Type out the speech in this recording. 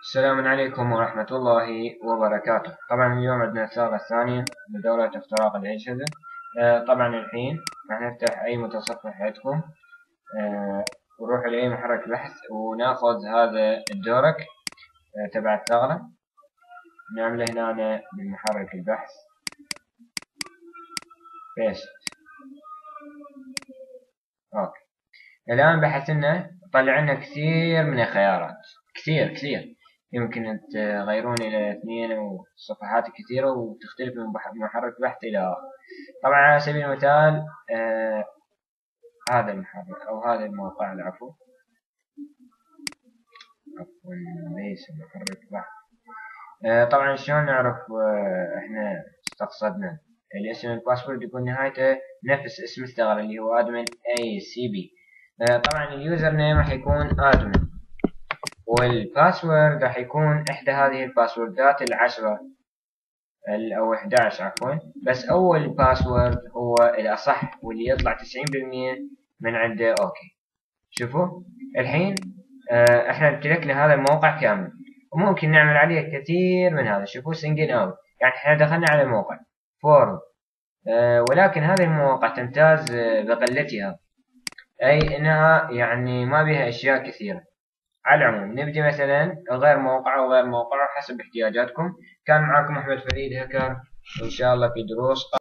السلام عليكم ورحمة الله وبركاته. طبعا اليوم عندنا الثغرة الثانية لدورة اختراق الأجهزة. طبعا الحين راح نفتح أي متصفح عندكم، ونروح لأي محرك بحث وناخذ هذا الدورك تبع الثغرة، نعمله هنا بمحرك البحث بيست. اوكي، الآن بحث لنا طلع لنا كثير من الخيارات، كثير يمكن تغيرون إلى 2 وصفحات كثيرة وتختلف من محرك بحث إلى آخر. طبعا على سبيل المثال هذا المحرك أو هذا الموقع، عفوا ليس محرك بحث. طبعا شلون نعرف احنا استقصدنا الاسم؟ الباسورد يكون نهايته نفس اسم الثغرة اللي هو admin ACB. طبعا اليوزر نيم راح يكون admin، والباسورد راح يكون إحدى هذه الباسوردات 10 أو 11 عفوا، بس أول باسورد هو الأصح واللي يطلع 90% من عنده. أوكي، شوفوا الحين إحنا امتلكنا هذا الموقع كامل، وممكن نعمل عليه كثير من هذا. شوفوا سنجل أوت، يعني إحنا دخلنا على الموقع فورم، ولكن هذه المواقع تمتاز بقلتها، أي إنها يعني ما بها أشياء كثيرة. على العموم نبدي مثلا غير موقع حسب احتياجاتكم. كان معكم أحمد فريد هكر، وإن شاء الله في دروس